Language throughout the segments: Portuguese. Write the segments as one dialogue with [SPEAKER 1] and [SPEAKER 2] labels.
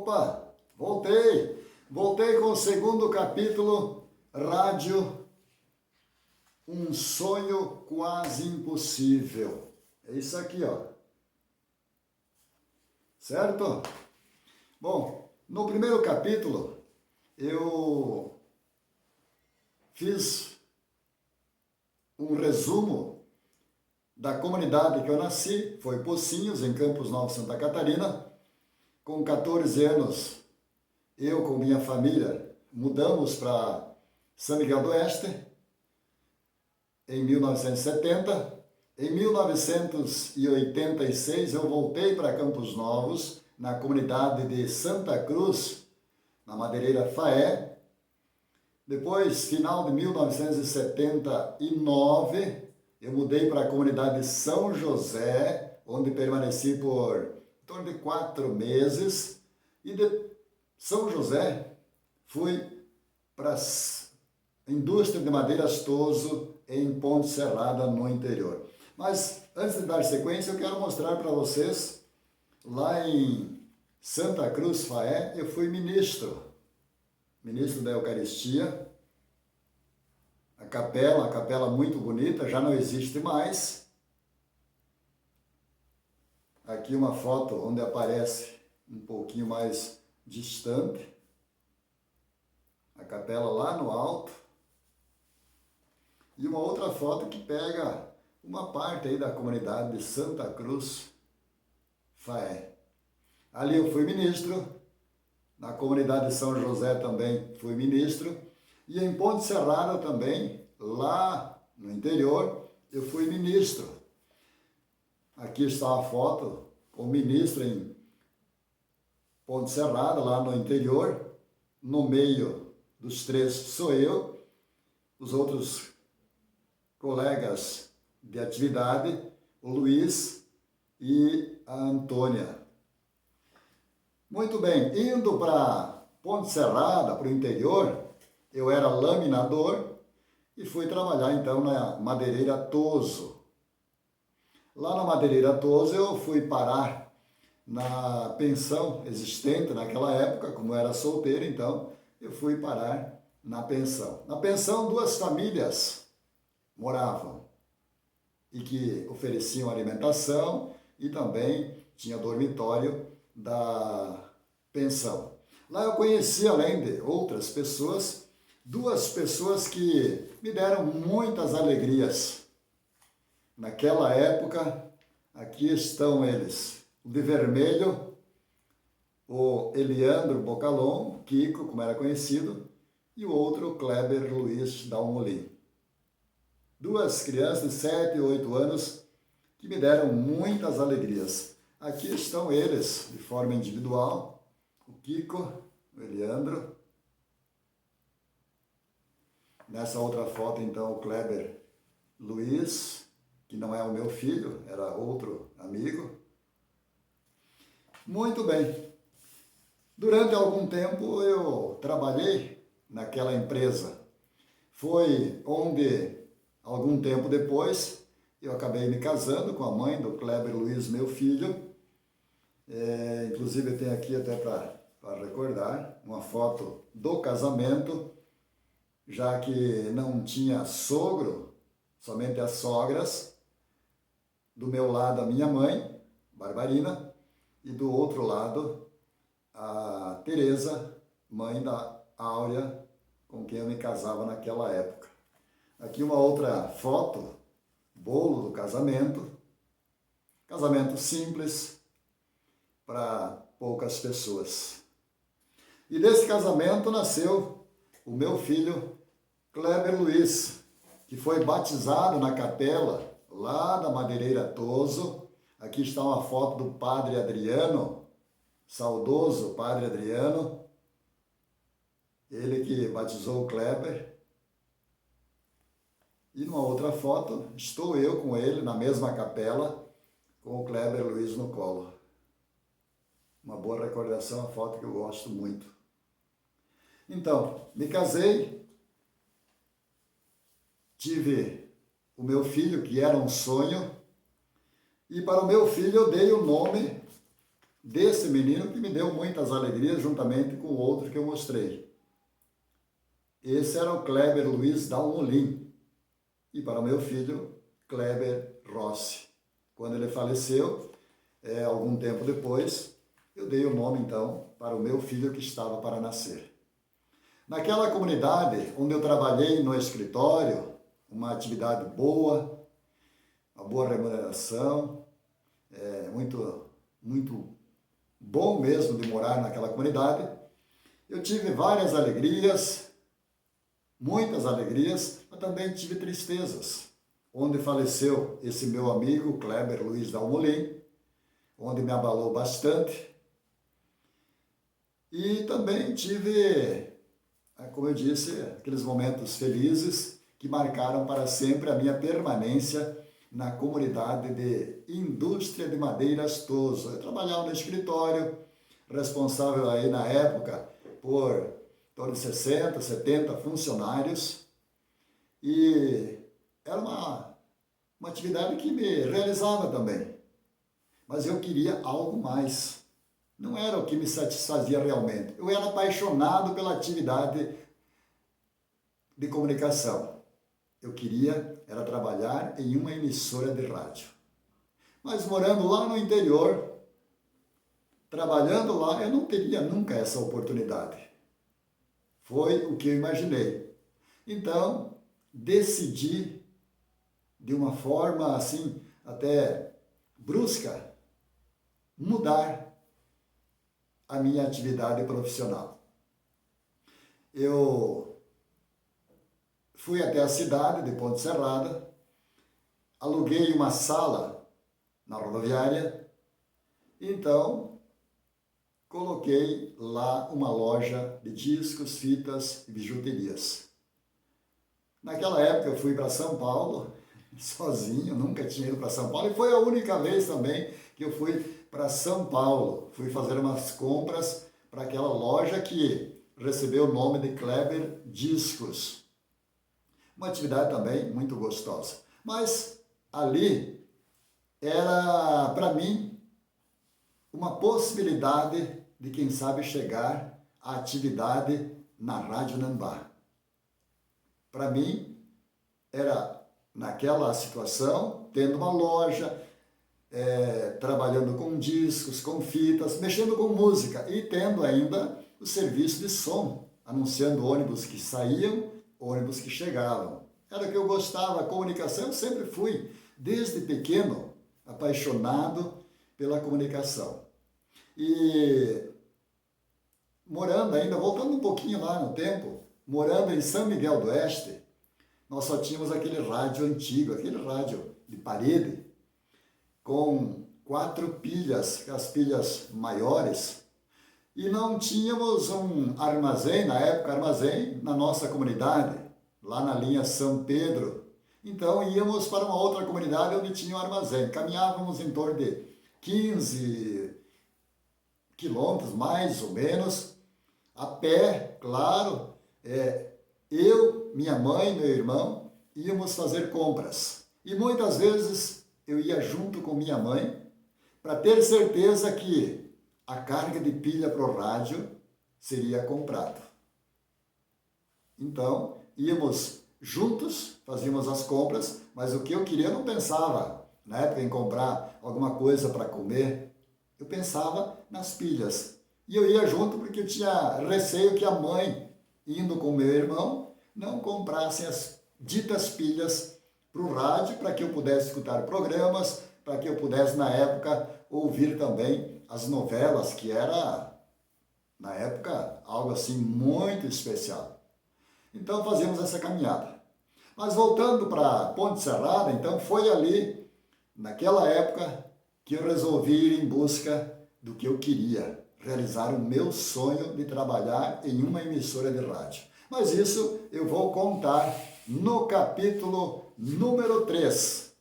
[SPEAKER 1] Opa, voltei! Voltei com o segundo capítulo, Rádio, um sonho quase impossível. É isso aqui, ó. Certo? Bom, no primeiro capítulo, eu fiz um resumo da comunidade que eu nasci, foi Pocinhos, em Campos Novos, Santa Catarina. Com 14 anos, eu com minha família mudamos para São Miguel do Oeste, em 1970. Em 1986, eu voltei para Campos Novos, na comunidade de Santa Cruz, na Madeireira Faé. Depois, final de 1979, eu mudei para a comunidade de São José, onde permaneci por em torno de 4 meses. E de São José, fui para a indústria de madeiras Toso, em Ponte Serrada, no interior. Mas, antes de dar sequência, eu quero mostrar para vocês, lá em Santa Cruz, Faé, eu fui ministro da Eucaristia. A capela muito bonita, já não existe mais. Aqui uma foto onde aparece um pouquinho mais distante. A capela lá no alto. E uma outra foto que pega uma parte aí da comunidade de Santa Cruz, Faé. Ali eu fui ministro. Na comunidade de São José também fui ministro. E em Ponte Serrada também, lá no interior, eu fui ministro. Aqui está a foto com o ministro em Ponte Serrada, lá no interior. No meio dos três sou eu, os outros colegas de atividade, o Luiz e a Antônia. Muito bem, indo para Ponte Serrada, para o interior, eu era laminador e fui trabalhar então na Madeireira Toso. Lá na Madeireira Toso eu fui parar na pensão existente naquela época, como eu era solteiro, então eu fui parar na pensão. Na pensão, 2 famílias moravam e que ofereciam alimentação e também tinha dormitório da pensão. Lá eu conheci, além de outras pessoas, 2 pessoas que me deram muitas alegrias. Naquela época, aqui estão eles. O de vermelho, o Eliandro Bocalon, Kiko, como era conhecido, e o outro, Kleber Luiz Dalmolin. 2 crianças de 7 e 8 anos que me deram muitas alegrias. Aqui estão eles, de forma individual, o Kiko, o Eliandro. Nessa outra foto, então, o Kleber Luiz, que não é o meu filho, era outro amigo. Muito bem. Durante algum tempo eu trabalhei naquela empresa. Foi onde, algum tempo depois, eu acabei me casando com a mãe do Kleber Luiz, meu filho. Inclusive eu tenho aqui até para recordar uma foto do casamento, já que não tinha sogro, somente as sogras. Do meu lado a minha mãe, Barbarina, e do outro lado a Tereza, mãe da Áurea, com quem eu me casava naquela época. Aqui uma outra foto, bolo do casamento. Casamento simples, para poucas pessoas. E desse casamento nasceu o meu filho, Kleber Luiz, que foi batizado na capela lá da Madeireira Toso. Aqui está uma foto do Padre Adriano, saudoso Padre Adriano, ele que batizou o Kleber. E numa outra foto, estou eu com ele na mesma capela, com o Kleber Luiz no colo. Uma boa recordação, uma foto que eu gosto muito. Então, me casei, tive o meu filho, que era um sonho, e para o meu filho eu dei o nome desse menino que me deu muitas alegrias, juntamente com o outro que eu mostrei. Esse era o Kleber Luiz Dalmolin. E para o meu filho, Kleber Rossi. Quando ele faleceu, algum tempo depois, eu dei o nome, então, para o meu filho que estava para nascer. Naquela comunidade onde eu trabalhei no escritório, uma atividade boa, uma boa remuneração, muito bom mesmo de morar naquela comunidade, eu tive várias alegrias, muitas alegrias, mas também tive tristezas, onde faleceu esse meu amigo, Kleber Luiz Dalmolin, onde me abalou bastante. E também tive, como eu disse, aqueles momentos felizes que marcaram para sempre a minha permanência na comunidade de indústria de madeiras Toso. Eu trabalhava no escritório, responsável aí na época por em torno de 60, 70 funcionários, e era uma atividade que me realizava também. Mas eu queria algo mais. Não era o que me satisfazia realmente. Eu era apaixonado pela atividade de comunicação. Eu queria era trabalhar em uma emissora de rádio. Mas morando lá no interior, trabalhando lá, eu não teria nunca essa oportunidade. Foi o que eu imaginei. Então, decidi, de uma forma assim, até brusca, mudar a minha atividade profissional. Eu fui até a cidade de Ponte Serrada, aluguei uma sala na rodoviária, então coloquei lá uma loja de discos, fitas e bijuterias. Naquela época eu fui para São Paulo, sozinho, nunca tinha ido para São Paulo, e foi a única vez também que eu fui para São Paulo. Fui fazer umas compras para aquela loja que recebeu o nome de Kleber Discos. Uma atividade também muito gostosa. Mas ali era, para mim, uma possibilidade de, quem sabe, chegar à atividade na Rádio Nambá. Para mim, era naquela situação, tendo uma loja, trabalhando com discos, com fitas, mexendo com música e tendo ainda o serviço de som, anunciando ônibus que saíam, ônibus que chegavam. Era o que eu gostava, a comunicação, eu sempre fui, desde pequeno, apaixonado pela comunicação. E morando ainda, voltando um pouquinho lá no tempo, morando em São Miguel do Oeste, nós só tínhamos aquele rádio antigo, aquele rádio de parede, com 4 pilhas, as pilhas maiores, e não tínhamos um armazém, na época armazém, na nossa comunidade, lá na linha São Pedro. Então íamos para uma outra comunidade onde tinha um armazém. Caminhávamos em torno de 15 quilômetros, mais ou menos, a pé, claro. Eu, minha mãe, meu irmão, íamos fazer compras. E muitas vezes eu ia junto com minha mãe para ter certeza que a carga de pilha para o rádio seria comprado. Então, íamos juntos, fazíamos as compras, mas o que eu queria eu não pensava na época em comprar alguma coisa para comer. Eu pensava nas pilhas. E eu ia junto porque eu tinha receio que a mãe, indo com meu irmão, não comprassem as ditas pilhas para o rádio, para que eu pudesse escutar programas, para que eu pudesse, na época, ouvir também as novelas, que era, na época, algo assim muito especial. Então fazíamos essa caminhada. Mas voltando para Ponte Serrada, então foi ali, naquela época, que eu resolvi ir em busca do que eu queria, realizar o meu sonho de trabalhar em uma emissora de rádio. Mas isso eu vou contar no capítulo número 3,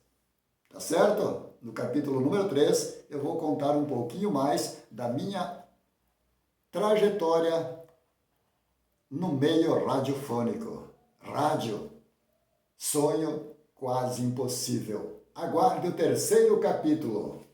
[SPEAKER 1] tá certo? No capítulo número 3 eu vou contar um pouquinho mais da minha trajetória no meio radiofônico. Rádio, sonho quase impossível. Aguarde o 3º capítulo.